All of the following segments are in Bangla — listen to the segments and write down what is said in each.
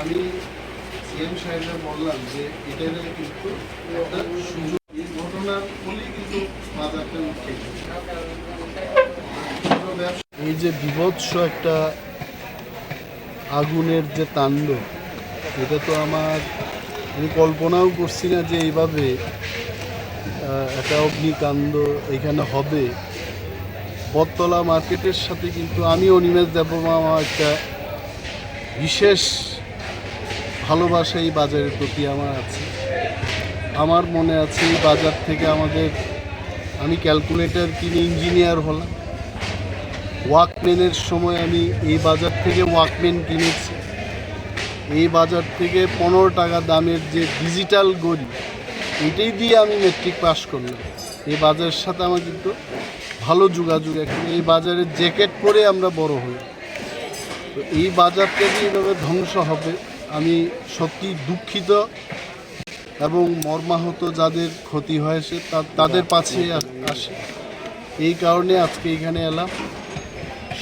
আমি সিএম সাহেবরা বললাম যে এটা কিন্তু একটা সুযোগ, এই ঘটনার ফলেই কিন্তু বাজারটা উঠে এই যে বিভৎস একটা আগুনের যে তাণ্ডব, এটা তো আমি কল্পনাও করছি না যে এইভাবে একটা অগ্নিকাণ্ড এখানে হবে। বটতলা মার্কেটের সাথে কিন্তু আমি অনিমেষ দেববর্মা আমার একটা বিশেষ ভালোবাসা এই বাজারের প্রতি আমার আছে। আমার মনে আছে এই বাজার থেকে আমি ক্যালকুলেটর কিনে ইঞ্জিনিয়ার হলাম। ওয়াকম্যানের সময় আমি এই বাজার থেকে ওয়াকম্যান কিনেছি। এই বাজার থেকে 15 টাকা দামের যে ডিজিটাল ঘড়ি, এটাই দিয়ে আমি মেট্রিক পাস করলাম। এই বাজারের সাথে আমার কিন্তু ভালো যোগাযোগ। এখন এই বাজারের জ্যাকেট পরে আমরা বড় হই। তো এই বাজারটা যে এইভাবে ধ্বংস হবে, আমি সত্যি দুঃখিত এবং মর্মাহত। যাদের ক্ষতি হয়েছে তাদের পাশে আসে। এই কারণে আজকে এখানে এলাম।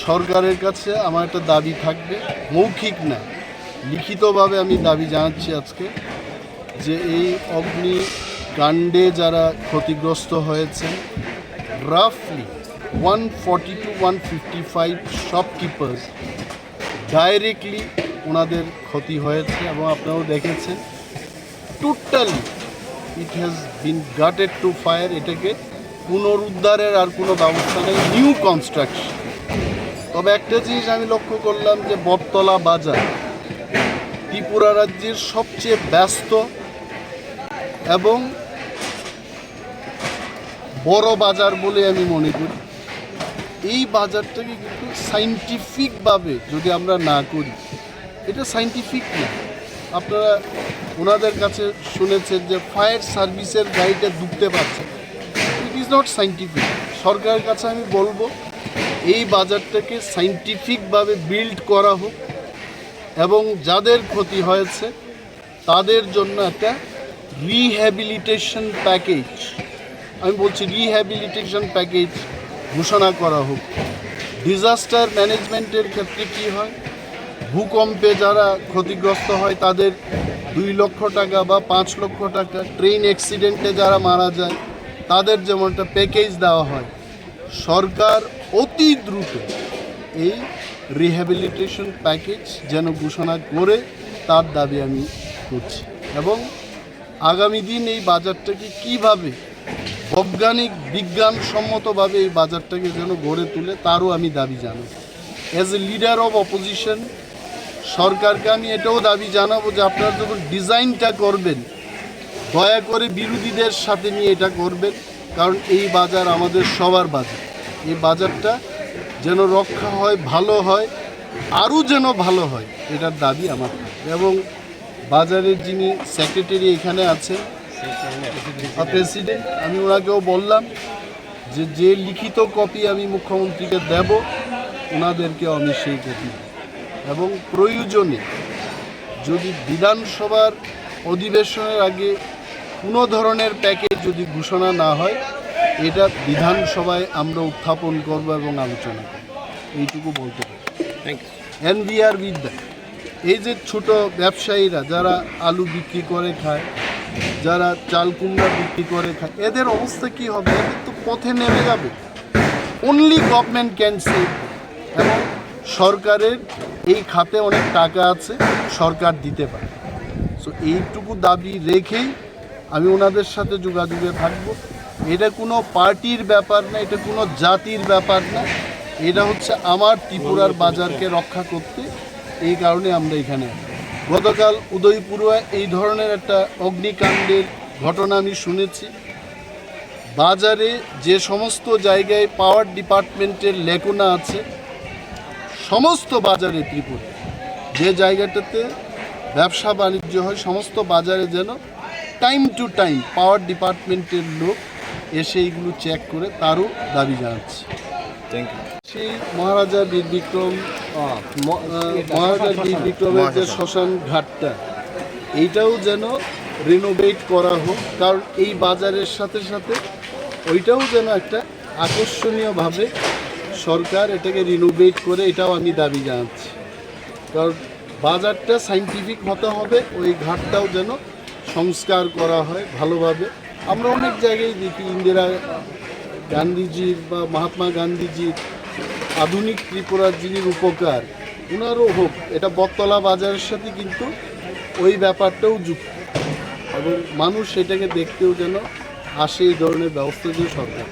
সরকারের কাছে আমার একটা দাবি থাকবে, মৌখিক না, লিখিতভাবে আমি দাবি জানাচ্ছি আজকে, যে এই অগ্নিকাণ্ডে যারা ক্ষতিগ্রস্ত হয়েছেন, রাফলি 140 to 155 শপকিপার্স ডাইরেক্টলি ওনাদের ক্ষতি হয়েছে এবং আপনারাও দেখেছেন। Totally it has been gutted to fire. এটাকে পুনরুদ্ধারের আর কোনো ব্যবস্থা নেই, নিউ কনস্ট্রাকশন। তবে একটা জিনিস আমি লক্ষ্য করলাম যে বটতলা বাজার ত্রিপুরা রাজ্যের সবচেয়ে ব্যস্ত এবং বড় বাজার বলে আমি মনে করি। এই বাজারটাকে কিন্তু সাইন্টিফিকভাবে যদি আমরা না করি, এটা সাইন্টিফিক না। আপনারা ওনাদের কাছে শুনেছেন যে ফায়ার সার্ভিসের গাড়িটা ঢুকতে পারছে, ইট ইজ নট সাইন্টিফিক। সরকারের কাছে আমি বলবো এই বাজারটাকে সাইন্টিফিকভাবে বিল্ড করা হোক এবং যাদের ক্ষতি হয়েছে তাদের জন্য একটা রিহ্যাবিলিটেশন প্যাকেজ, আমি বলছি রিহ্যাবিলিটেশন প্যাকেজ ঘোষণা করা হোক। ডিজাস্টার ম্যানেজমেন্টের ক্ষেত্রে কী হয়, ভূকম্পে যারা ক্ষতিগ্রস্ত হয় তাদের 2 লক্ষ টাকা বা 5 লক্ষ টাকা, ট্রেন অ্যাক্সিডেন্টে যারা মারা যায় তাদের যেমন একটা প্যাকেজ দেওয়া হয়, সরকার অতি দ্রুত এই রিহ্যাবিলিটেশন প্যাকেজ যেন ঘোষণা করে তার দাবি আমি করছি। এবং আগামী দিন এই বাজারটাকে কীভাবে বিজ্ঞানসম্মতভাবে এই বাজারটাকে যেন গড়ে তুলে তারও আমি দাবি জানাবো। As a leader of opposition সরকারকে আমি এটাও দাবি জানাবো যে আপনারা যখন ডিজাইনটা করবেন, দয়া করে বিরোধীদের সাথে নিয়ে এটা করবেন, কারণ এই বাজার আমাদের সবার বাজার। এই বাজারটা যেন রক্ষা হয়, ভালো হয়, আরও যেন ভালো হয়, এটার দাবি আমার। এবং বাজারের যিনি সেক্রেটারি এখানে আছেন, প্রেসিডেন্ট, আমি ওনাকেও বললাম যে লিখিত কপি আমি মুখ্যমন্ত্রীকে দেব, ওনাদেরকেও আমি সেই কপি, এবং প্রয়োজনে যদি বিধানসভার অধিবেশনের আগে কোনো ধরনের প্যাকেজ যদি ঘোষণা না হয়, এটা বিধানসভায় আমরা উত্থাপন করব এবং আলোচনা করব। এইটুকু বলতে পারি। এনভিআর বিদ্যা, এই যে ছোট ব্যবসায়ীরা যারা আলু বিক্রি করে খায়, যারা চাল কুমড়া বিক্রি করে খায়, এদের অবস্থা কী হবে? এদের তো পথে নেমে যাবে। Only government can save. এবং সরকারের এই খাতে অনেক টাকা আছে, সরকার দিতে পারে। সো এইটুকু দাবি রেখেই আমি ওনাদের সাথে যোগাযোগে থাকবো। এটা কোনো পার্টির ব্যাপার না, এটা কোনো জাতির ব্যাপার না, এটা হচ্ছে আমার ত্রিপুরার বাজারকে রক্ষা করতে। এই কারণে আমরা এখানে গতকাল উদয়পুরে এই ধরনের একটা অগ্নিকাণ্ডের ঘটনা আমি শুনেছি। বাজারে যে সমস্ত জায়গায় পাওয়ার ডিপার্টমেন্টের লেখনা আছে, সমস্ত বাজারে ত্রিপুরা যে জায়গাটাতে ব্যবসা বাণিজ্য হয়, সমস্ত বাজারে যেন টাইম টু টাইম পাওয়ার ডিপার্টমেন্টের লোক এসে এইগুলো চেক করে, তারও দাবি জানাচ্ছি। Thank you. সেই মহারাজা বীর বিক্রমের যে শ্মশান ঘাটটা, এইটাও যেন রিনোভেট করা হোক, কারণ এই বাজারের সাথে সাথে ওইটাও যেন একটা আকর্ষণীয়ভাবে সরকার এটাকে রিনোভেট করে, এটাও আমি দাবি জানাচ্ছি। কারণ বাজারটা সাইন্টিফিক হতে হবে, ওই ঘাটটাও যেন সংস্কার করা হয় ভালোভাবে। আমরা অনেক জায়গায় দেখি ইন্দিরা গান্ধীজির বা মহাত্মা গান্ধীজির আধুনিক ত্রিপুরার যিনি উপকার ওনারও হোক, এটা বটতলা বাজারের সাথে কিন্তু ওই ব্যাপারটাও যুক্ত, এবং মানুষ সেটাকে দেখতেও যেন আসে, এই ধরনের ব্যবস্থা দিয়ে সরকার।